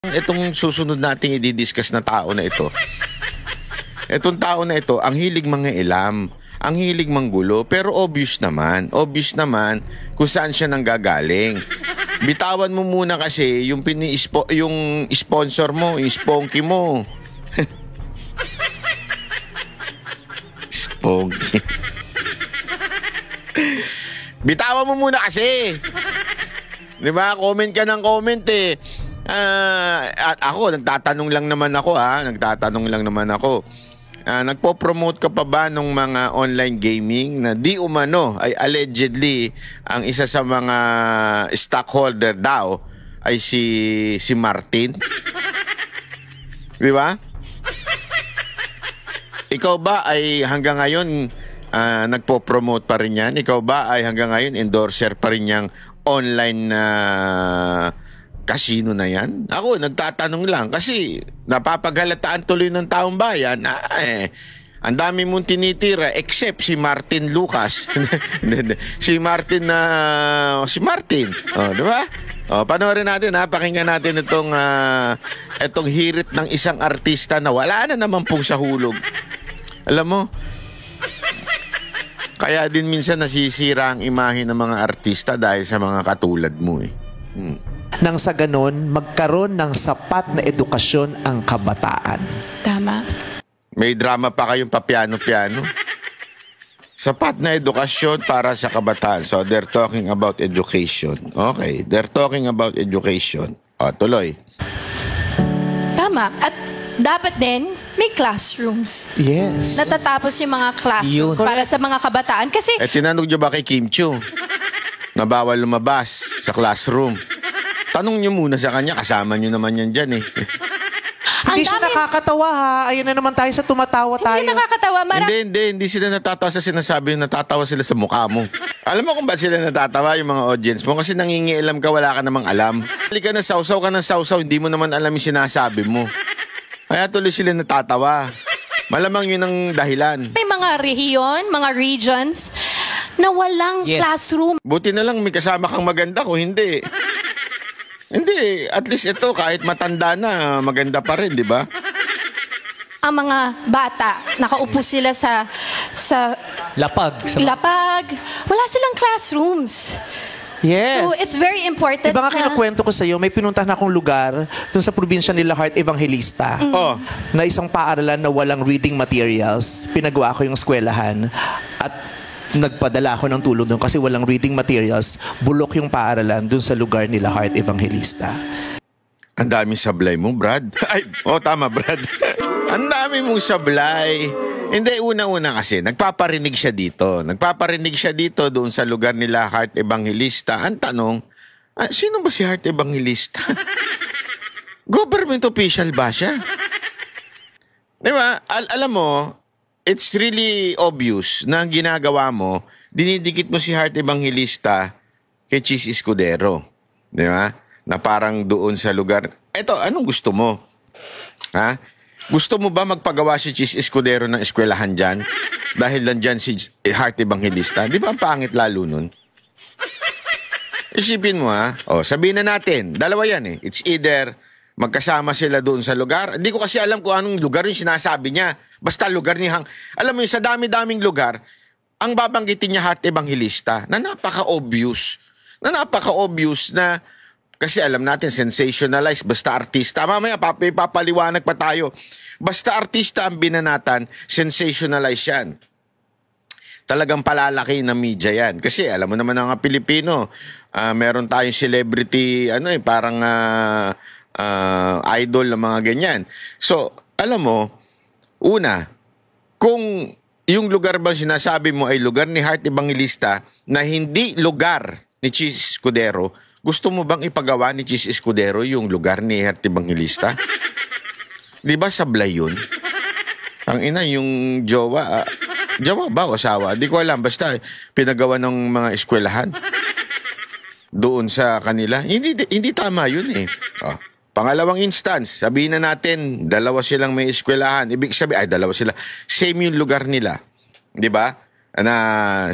Itong susunod nating i-discuss na tao na ito. Itong tao na ito, ang hilig mangialam, ang hilig manggulo, pero obvious naman kung saan siya nanggagaling. Bitawan mo muna kasi yung yung sponsor mo, yung sponky mo. Sponky. Bitawan mo muna kasi. 'Di ba? Comment ka ng comment eh. At ako, nagtatanong lang naman ako. Nagpo-promote ka pa ba ng mga online gaming na di umano ay allegedly ang isa sa mga stockholder daw ay si Martin? Di ba? Ikaw ba ay hanggang ngayon nagpo-promote pa rin yan? Ikaw ba ay hanggang ngayon endorser pa rin yang online na casino na yan? Ako, nagtatanong lang kasi napapaghalataan tuloy ng taong bayan ang dami mong tinitira except si Martin Lucas. si Martin. Oh, di ba? Oh, panoorin natin pakinggan natin itong hirit ng isang artista na wala na naman pong sa hulog. Alam mo, kaya din minsan nasisira ang imahe ng mga artista dahil sa mga katulad mo eh. Nang sa ganon, magkaroon ng sapat na edukasyon ang kabataan. Tama. May drama pa kayong papiano-piano. Sapat na edukasyon para sa kabataan. So, they're talking about education. Okay, they're talking about education. O, tuloy. Tama. At dapat din, may classrooms. Yes. Natatapos yung mga classrooms para sa mga kabataan. Kasi, Tinanong nyo ba kay Kim Chiu na bawal lumabas sa classroom? Tanong nyo muna sa kanya, kasama nyo naman yan dyan eh. Hindi siya nakakatawa ha. Ayun na naman tayo sa tumatawa tayo. Hindi nakakatawa. Hindi sila natatawa sa sinasabi, natatawa sila sa mukha mo. Alam mo kung ba't sila natatawa yung mga audience mo? Kasi nangingialam ka, wala ka namang alam. Halika na sausaw ka ng sausaw, hindi mo naman alam yung sinasabi mo. Kaya tuloy sila natatawa. Malamang yun ang dahilan. may mga rehiyon, mga regions na walang classroom. Buti na lang may kasama kang maganda kung hindi. Hindi, at least ito kahit matanda na, maganda pa rin, di ba? Ang mga bata, nakaupo sila sa Lapag. lapag. Wala silang classrooms. Yes. So, it's very important Iba nga kinukwento ko sa iyo, may pinuntahan akong lugar dun sa probinsya nila Heart Evangelista Oh. na isang paaralan na walang reading materials. Pinagawa ko yung eskwelahan at nagpadala ako ng tulong doon kasi walang reading materials. Bulok yung paaralan dun sa lugar nila Heart Evangelista. Ang daming sablay mo, Brad. Ay, tama, Brad. Ang dami mong sablay. Hindi, una-una kasi, nagpaparinig siya dito doon sa lugar nila Heart Evangelista. Ang tanong, sino ba si Heart Evangelista? Government official ba siya? Di ba? Alam mo, it's really obvious na ang ginagawa mo, dinidikit mo si Heart Evangelista kay Cheese Escudero. Di ba? Na parang doon sa lugar. Eto, anong gusto mo? Ha? Gusto mo ba magpagawa si Cheese Escudero ng eskwelahan dyan? Dahil lang dyan si Heart Evangelista? Di ba ang pangit lalo nun? Isipin mo sabihin na natin, dalawa yan eh. It's either magkasama sila doon sa lugar. Hindi ko kasi alam kung anong lugar yung sinasabi niya. Basta lugar niya. Alam mo yung sa dami-daming lugar, ang babanggitin niya Heart Evangelista na napaka-obvious. Na kasi alam natin, sensationalize, basta artista. Mamaya, papaliwanag pa tayo. Basta artista ang binanatan, sensationalize yan. Talagang palalaki ng media yan. Kasi alam mo naman ang mga Pilipino, meron tayong celebrity, parang idol ng mga ganyan. So, alam mo, una, kung yung lugar bang sinasabi mo ay lugar ni Heart Evangelista na hindi lugar ni Cheese Escudero, gusto mo bang ipagawa ni Cheese Escudero yung lugar ni Heart Evangelista? Di ba sablay yun? Ang ina, yung jowa ba o asawa? Di ko alam, basta pinagawa ng mga eskwelahan doon sa kanila. Hindi tama yun eh. Pangalawang instance, sabihin na natin, dalawa silang may eskwelahan. Ibig sabihin, dalawa sila. Same yung lugar nila. Di ba? Na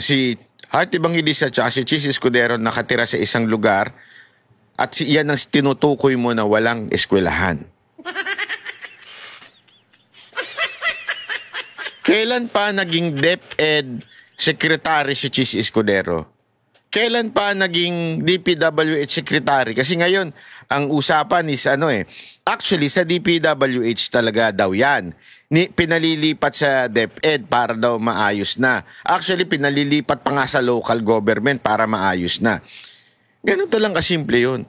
si Heart Evangelista at si Cheese Escudero nakatira sa isang lugar At yan ang tinutukoy mo na walang eskwelahan. Kailan pa naging DepEd Secretary si Chis Escudero? Kailan pa naging DPWH Secretary? Kasi ngayon, ang usapan is actually sa DPWH talaga daw yan. Pinalilipat sa DepEd para daw maayos na. Actually, pinalilipat pa nga sa local government para maayos na. Ganun to lang kasimple yun.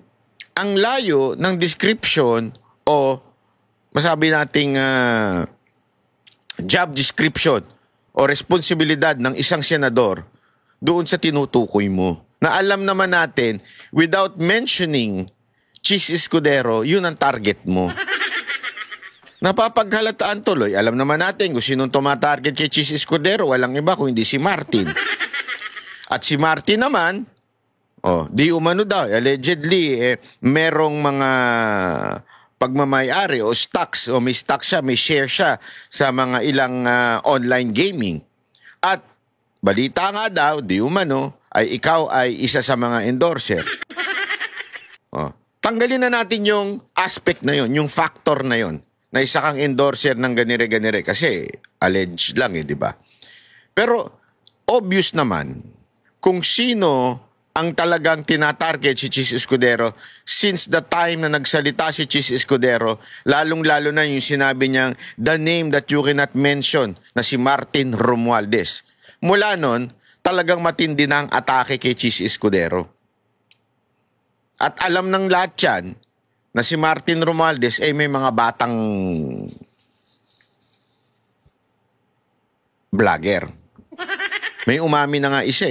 Ang layo ng description o masabi nating job description o responsibilidad ng isang senador doon sa tinutukoy mo. Na alam naman natin, without mentioning Chis Escudero, yun ang target mo. Napapaghalataan tuloy. Alam naman natin kung sinong tumatarget kay Chis Escudero, walang iba kung hindi si Martin. At si Martin naman, di umano daw, allegedly, merong mga pagmamayari o stocks, o may stock siya, may share siya sa mga ilang online gaming. At balita nga daw, di umano, ay ikaw ay isa sa mga endorser. Tanggalin na natin yung aspect na yon, yung factor na yon, na isa kang endorser ng ganire-ganire. Kasi alleged lang di ba? Pero obvious naman kung sino ang talagang tinatarget si Chis Escudero since the time na nagsalita si Chis Escudero, lalong-lalo na yung sinabi niyang the name that you cannot mention na si Martin Romualdez. Mula nun, talagang matindi na ang atake kay Chis Escudero. At alam ng lahat yan na si Martin Romualdez ay may mga batang vlogger. May umami na nga isa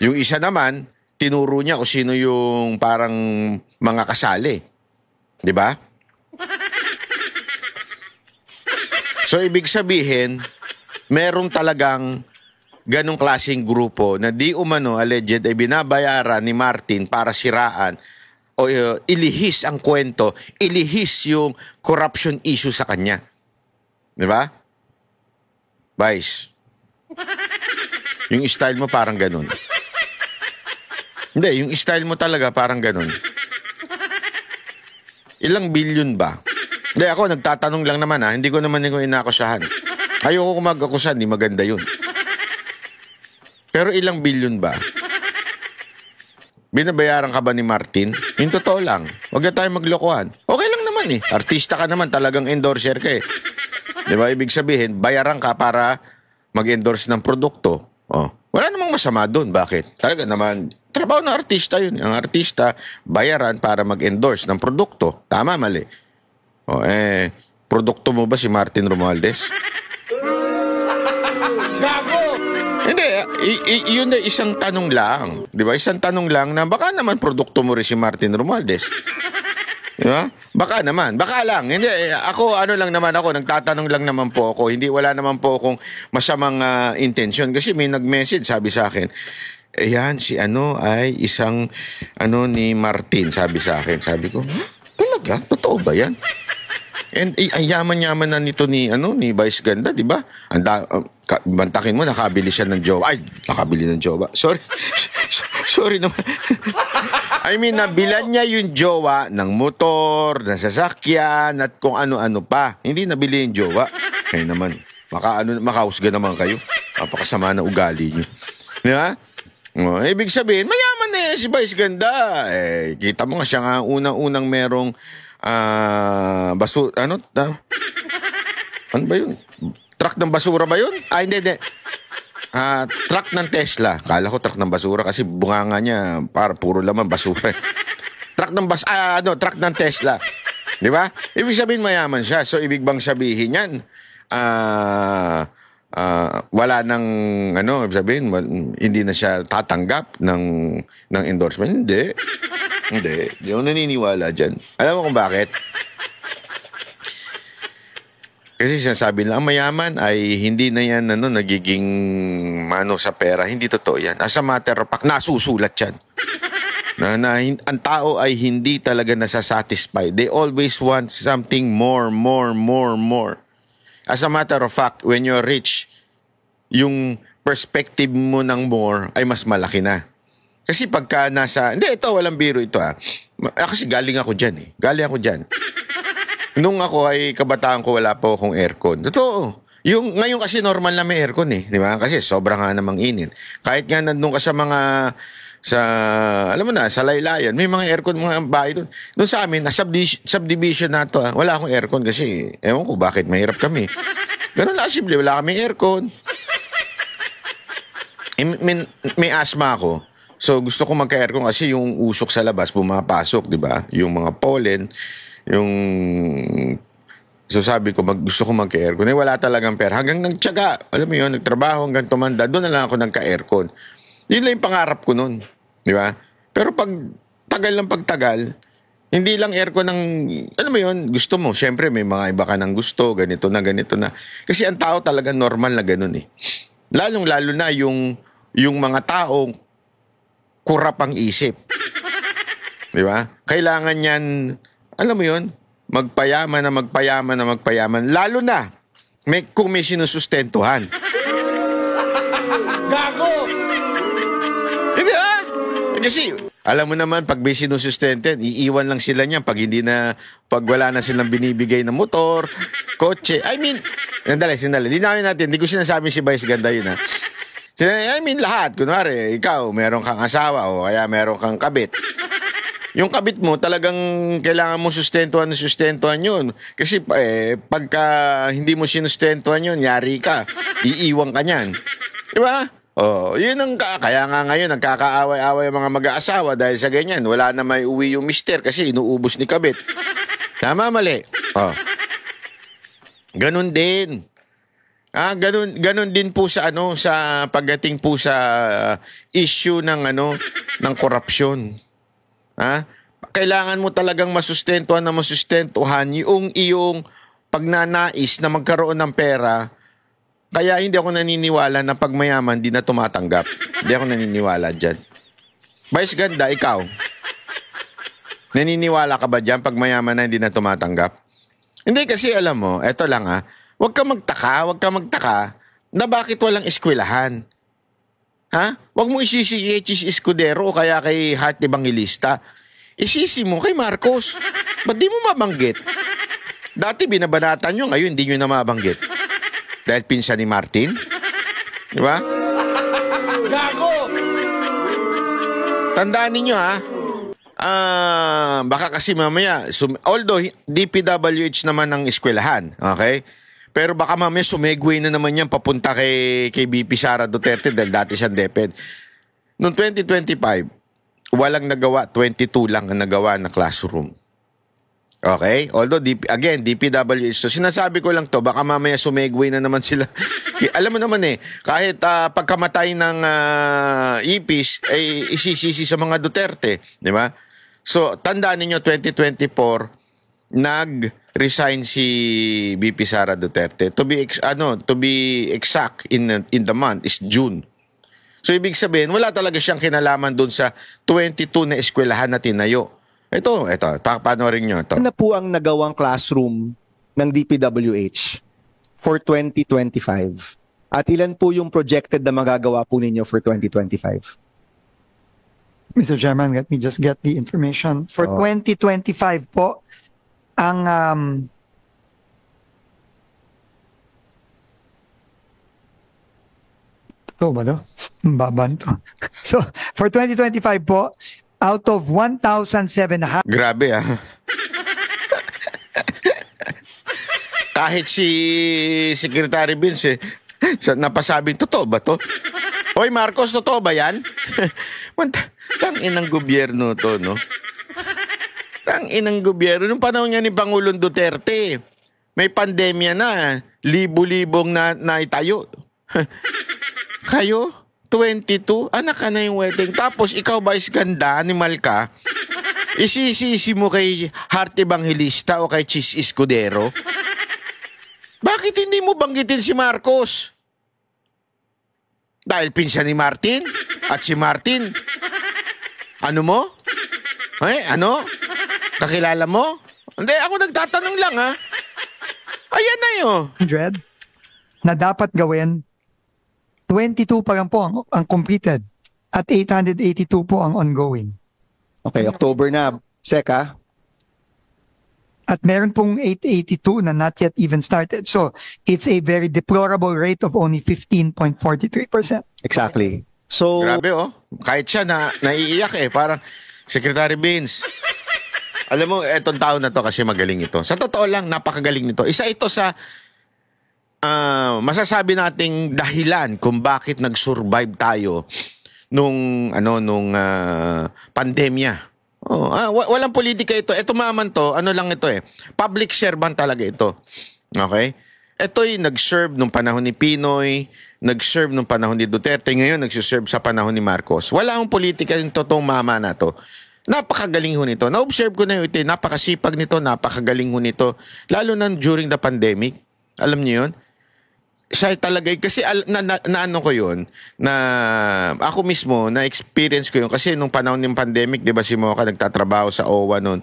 Yung isa naman, tinuro niya kung sino yung parang mga kasali. Di ba? So, ibig sabihin, merong talagang ganong klaseng grupo na di umano alleged ay binabayaran ni Martin para siraan o ilihis ang kwento, ilihis yung corruption issue sa kanya. Di ba? Vice. Yung style mo parang ganun. Hindi, yung style mo talaga parang ganun. Ilang billion ba? Hindi, ako nagtatanong lang naman hindi ko naman inakusahan. Ayoko kung mag-akusan, di maganda yun. Pero ilang billion ba? Binabayaran ka ba ni Martin? Yung totoo lang. Huwag na tayo maglokohan. Okay lang naman Artista ka naman, talagang endorser ka Di ba? Ibig sabihin, bayaran ka para mag-endorse ng produkto. Wala namang masama doon. Bakit? Talaga naman, trabaho ng artista yun. Ang artista, bayaran para mag-endorse ng produkto. Tama, mali. Produkto mo ba si Martin Romualdez? Hindi, yun na isang tanong lang. Di ba? Isang tanong lang na baka naman produkto mo rin si Martin Romualdez. Di ba? Baka naman. Baka lang. Hindi, ako, nagtatanong lang naman po ako. Wala naman po akong masamang intensyon. Kasi may nag-message, sabi sa akin, ayan, si ay isang ni Martin, sabi sa akin. Sabi ko, talaga? Totoo ba yan? And ang yaman-yaman na nito ni Vice Ganda, di ba? Bantakin mo, nakabili siya ng jowa. Ay, nakabili ng jowa. Sorry. Sorry naman. I mean, nabilan niya yung jowa ng motor, ng sasakyan, at kung ano-ano pa. Hindi nabili yung jowa. Kaya naman, makahusga naman kayo. Napakasama na ugali niyo. Di ba? Ibig sabihin, mayaman na si Vice Ganda. Kita mo nga siya nga unang-unang merong ano ba yun? Truck ng basura ba yun? Hindi. Truck ng Tesla. Kala ko truck ng basura kasi bunganga niya para puro laman basura. Truck ng Tesla. Di ba? Ibig sabihin mayaman siya. So ibig bang sabihin yan? Wala nang ibig sabihin hindi na siya tatanggap ng endorsement. Hindi ako naniniwala dyan. Alam mo kung bakit? Kasi sinasabi nila, ang mayaman ay hindi na yan nagiging sa pera. Hindi totoo yan. As a matter of fact, nasusulat yan. Ang tao ay hindi talaga nasasatisfy. They always want something more. As a matter of fact, when you're rich, yung perspective mo ng more ay mas malaki na. Kasi pagka nasa... Hindi, ito, walang biro ito Kasi galing ako dyan Galing ako dyan. Nung ako ay kabataan ko, wala pa akong aircon. Totoo. Ngayon kasi normal na may aircon di ba? Kasi sobrang nga namang init. Kahit nga nandun ka sa mga... alam mo na, sa laylayan, may mga aircon, mga bahay doon. Doon sa amin, subdivision na ito wala akong aircon kasi, ewan ko bakit, mahirap kami. Ganun lang, simple, wala kami aircon. May asthma ako. So gusto ko magka-aircon kasi yung usok sa labas pumapasok, 'di ba? Yung mga pollen, so sabi ko gusto ko magka-aircon. Wala talagang pera. Hanggang nagtiyaga, alam mo 'yun, nagtrabaho hanggang tumanda, doon na lang ako nagka-aircon. Yun lang yung pangarap ko noon, 'di ba? Pero pag pagtagal, hindi lang aircon ng alam mo 'yun, gusto mo. Syempre may mga iba ka nang gusto, ganito na. Kasi ang tao talaga normal na ganun Lalong-lalo na yung mga taong kurap ang isip. Di ba? Kailangan yan, alam mo yun, magpayaman. Lalo na, kung may sinusustentuhan. Gago! Hindi Kasi, alam mo naman, pag may sinusustentuhan, iiwan lang sila niyan pag wala na silang binibigay na motor, kotse. I mean, sandali. Linawin natin, hindi ko sinasabi si Vice Ganda yun I mean, lahat. Kunwari, ikaw, meron kang asawa o kaya meron kang kabit. Yung kabit mo, talagang kailangan mo sustentuhan yun. Kasi pagka hindi mo sinustentuhan yun, yari ka. Iiwan ka niyan. Di ba? Yun kaya nga ngayon, nagkakaaway-away ang mga mag-aasawa dahil sa ganyan. Wala na may uwi yung mister kasi inuubos ni kabit. Tama, mali. Ganun din. Ganun din po sa sa pagdating po sa issue ng korupsyon. Kailangan mo talagang masustentuhan yung iyong pagnanais na magkaroon ng pera. Kaya hindi ako naniniwala na pag mayaman di na tumatanggap. Hindi ako naniniwala diyan. Vice Ganda, ikaw. Naniniwala ka ba diyan pag mayaman na hindi na tumatanggap? Hindi kasi alam mo, eto lang Huwag ka magtaka na bakit walang eskwelahan. Huwag mo isisi kay Chis Escudero o kaya kay Heart Evangelista. Isisi mo kay Marcos. Ba't di mo mabanggit? Dati binabanatan nyo, ngayon hindi nyo na mabanggit. Dahil pinsan ni Martin? Di ba? Gago! Tandaan ninyo baka kasi mamaya, although DPWH naman ang eskwelahan, okay? Pero baka mamaya sumegway na naman yan papunta kay BP Sara Duterte dahil dati siyang DepEd. Noong 2025, walang nagawa, 22 lang ang nagawa na classroom. Okay? Although, DPWH. So, sinasabi ko lang to, baka mamaya sumegway na naman sila. Alam mo naman kahit pagkamatay ng ipis, ay isisisi sa mga Duterte. Di ba? So, tandaan ninyo, 2024, nag-resign si BP Sara Duterte. To be exact in the month is June. So ibig sabihin, wala talaga siyang kinalaman doon sa 22 na eskwelahan na tinayo. Ito, panoorin nyo ito. Ano po ang nagawang classroom ng DPWH for 2025? At ilan po yung projected na magagawa po ninyo for 2025? Mr. Chairman, let me just get the information. For 2025 po, ang ito ba no? Baban to. So, for 2025 po, out of 1,700. Grabe Kahit si Secretary Vince napasabing, totoo ba to? Hoy Marcos, totoo ba yan? Tang-inang gobyerno to, no? Tang-inang gobyerno. Nung panahon nga ni Pangulong Duterte, may pandemya na, libo-libong na itayo. Kayo, 22, anak ka na yung wedding. Tapos ikaw, Vice Ganda, animal ka, isisisi mo kay Heart Evangelista o kay Chis Escudero? Bakit hindi mo banggitin si Marcos? Dahil pinsan ni Martin? At si Martin, ano mo? Ano? Kakilala mo? Hindi, ako nagtatanong lang Ayan na yun. 100 na dapat gawin, 22 pa lang po ang completed. at 882 po ang ongoing. Okay, October na. Seka, At meron pong 882 na not yet even started. So it's a very deplorable rate of only 15.43%. exactly. So, Grabe Kahit siya naiiyak parang, Secretary Vince, alam mo, etong tao na to kasi magaling ito. Sa totoo lang, napakagaling nito. Isa ito sa masasabi nating dahilan kung bakit nag-survive tayo nung pandemya. Walang politika ito. Ito maman to, lang ito public servant talaga ito. Okay? Ito'y nag-serve nung panahon ni Pinoy, nag-serve nung panahon ni Duterte, ngayon nag-serve sa panahon ni Marcos. Wala akong politika yung totoong mama na to. Napakagaling ho nito. Na-observe ko na yun ito. Napakasipag nito, napakagaling ho nito. Lalo na during the pandemic. Alam niyo yun? Siya talaga, kasi naano ko yun, na ako mismo, na-experience ko yun. Kasi nung panahon ng pandemic, di ba si Mocha nagtatrabaho sa OWA noon,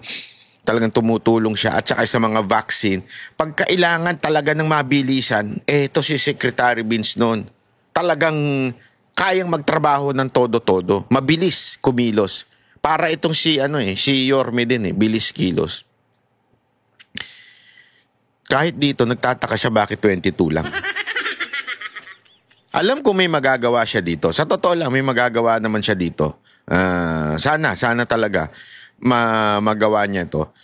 talagang tumutulong siya. At saka sa mga vaccine, pag kailangan talaga ng mabilisan, ito si Secretary Vince noon. Talagang kayang magtrabaho ng todo-todo. Mabilis kumilos. Para itong si Yorme din bilis kilos. Kahit dito, nagtataka siya bakit 22 lang. Alam ko may magagawa siya dito. Sa totoo lang, may magagawa naman siya dito. Sana talaga magawa niya ito.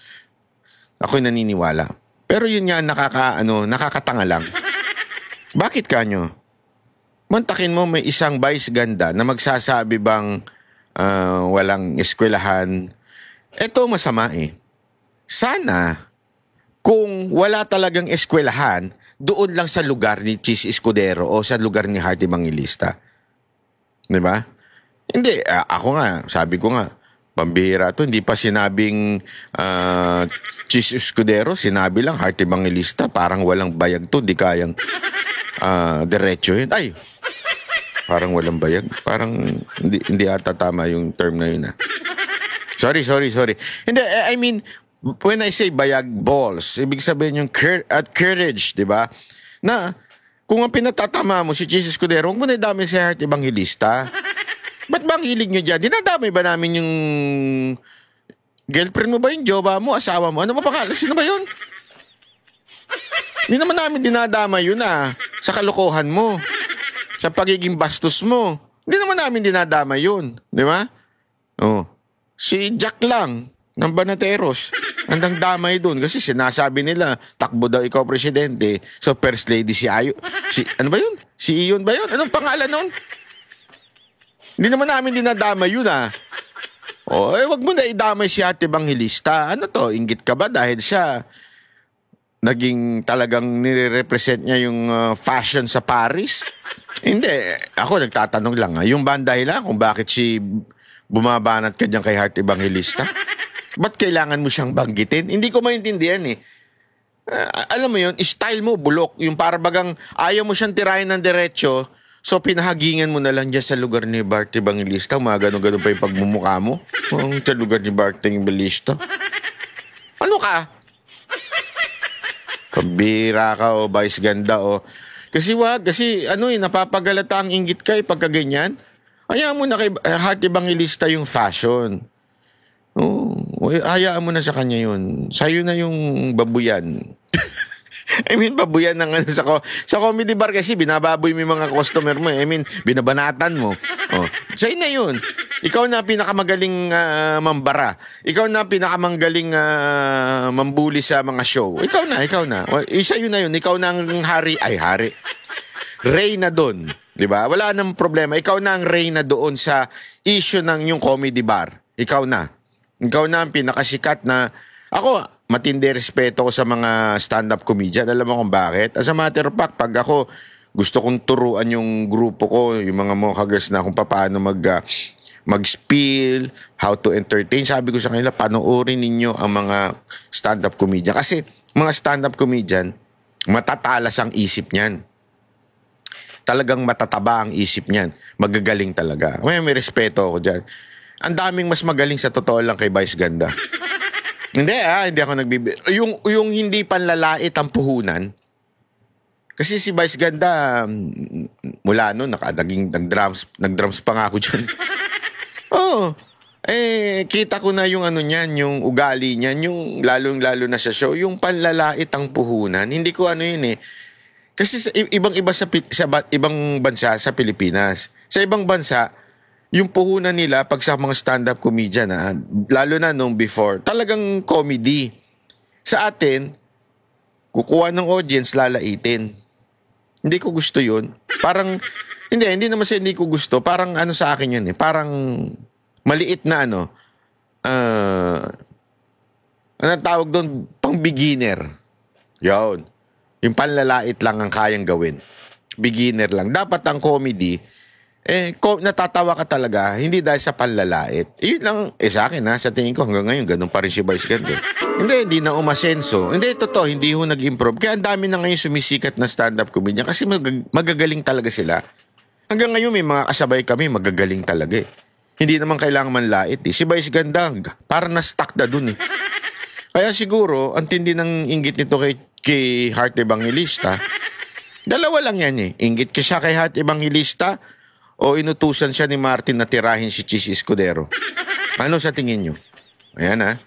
Ako'y naniniwala. Pero yun nga, nakakatanga lang. Bakit kanyo? Mantakin mo may isang vice ganda na magsasabi bang walang eskwelahan. Ito masama Sana, kung wala talagang eskwelahan, doon lang sa lugar ni Chis Escudero o sa lugar ni Heart Evangelista. Di ba? Hindi, ako nga, sabi ko nga, pambihira to, hindi pa sinabing Chis Escudero, sinabi lang Heart Evangelista, parang walang bayag to, di kayang diretso yun. Ay, parang walang bayag. Parang hindi ata tama yung term na yun. Sorry. Hindi, I mean, when I say bayag balls, ibig sabihin yung courage, di ba? Na, kung ang pinatatama mo si Jesus Escudero, huwag mo na idamay si Heart Evangelista. Ba't ba ang hilig nyo dyan? Dinadamay ba namin yung girlfriend mo ba, yung jowa mo, asawa mo? Ano ba pangalan? Sino ba yun? Hindi naman namin dinadamay yun sa kalokohan mo. Sa pagiging bastos mo. Hindi naman namin dinadamay yun. Di ba? Si Jack lang ng Banateros. Andang damay doon kasi sinasabi nila takbo daw ikaw presidente. So first lady si Ayo. Ano ba yun? Si Iyon ba yun? Anong pangalan nun? Hindi naman namin dinadamay yun wag mo na idamay si Heart Evangelista. Ano to? Inggit ka ba dahil siya naging talagang nire-represent niya yung fashion sa Paris? Hindi. Ako nagtatanong lang yung banda lang kung bakit bumabanat ka dyan kay Heart Evangelista. Ba't kailangan mo siyang banggitin? Hindi ko maintindihan alam mo yun, style mo bulok. Yung para bagang ayaw mo siyang tirahin ng diretsyo, so pinahagingan mo na lang dyan sa lugar ni Bart Evangelista. Mga ganun-ganun pa yung pagmumukha mo. Sa lugar ni Bart Evangelista. Ano ka? Pabira ka vice ganda Kasi napapagalata ang inggit ka pagka ganyan. Hayaan mo na kay Heart Evangelista yung fashion. Hayaan mo na sa kanya yun. Sa'yo na yung babuyan. I mean, babuyan ng sa comedy bar kasi binababoy mo yung mga customer mo. I mean, binabanatan mo. Sa'yo na yun. Ikaw na pinakamagaling mambara. Ikaw na pinakamagaling mambuli sa mga show. Ikaw na. Sa'yo na yun. Ikaw na ang hari. Reyna doon. Diba? Wala nang problema. Ikaw na ang reyna doon sa issue ng yung comedy bar. Ikaw na ang pinakasikat na... Ako, matindi respeto ko sa mga stand-up comedian. Alam mo kung bakit? As a matter of fact, pag ako gusto kong turuan yung grupo ko, yung mga Mocha Girls na kung paano mag-spiel, how to entertain, sabi ko sa kanila, panoorin ninyo ang mga stand-up comedian. Kasi mga stand-up comedian, matatalas ang isip niyan. Talagang matataba ang isip niyan. Magagaling talaga. May respeto ako dyan. Ang daming mas magaling sa totoo lang kay Vice Ganda. Hindi ako yung hindi panlalait ang puhunan. Kasi si Vice Ganda, mula noon, nag-drums pa nga ako dyan. Oo. Kita ko na yung ano niyan, yung ugali niyan, yung lalong-lalo na sa show, yung panlalait ang puhunan. Hindi ko ano yun eh. Kasi sa ibang-iba sa ibang bansa sa Pilipinas. Sa ibang bansa, yung puhunan nila pag sa mga stand-up comedian, lalo na nung before, talagang comedy. Sa atin, kukuha ng audience, lalaitin. Hindi ko gusto yun. Parang, hindi naman sa hindi ko gusto. Parang ano sa akin yun eh. Parang maliit na ano, ano tawag doon? Pang beginner. Yun. Yung panlalait lang ang kayang gawin. Beginner lang. Dapat ang comedy, natatawa ka talaga, hindi dahil sa panlalait. Yun lang, sa akin sa tingin ko hanggang ngayon, ganun pa rin si Vice Ganda. Hindi na umasenso. Hindi, totoo, hindi ho nag-improve. Kaya ang dami na ngayon sumisikat na stand-up comedian kasi magagaling talaga sila. Hanggang ngayon may mga kasabay kami, magagaling talaga eh. Hindi naman kailangan manlait eh. Si Vice Ganda, parang na-stuck na dun eh. Kaya siguro, ang tindi ng inggit nito kay Heart Evangelista, dalawa lang yan eh. Inggit siya kay Heart Evangelista o inutusan siya ni Martin na tirahin si Chis Escudero. Ano sa tingin nyo? Ayan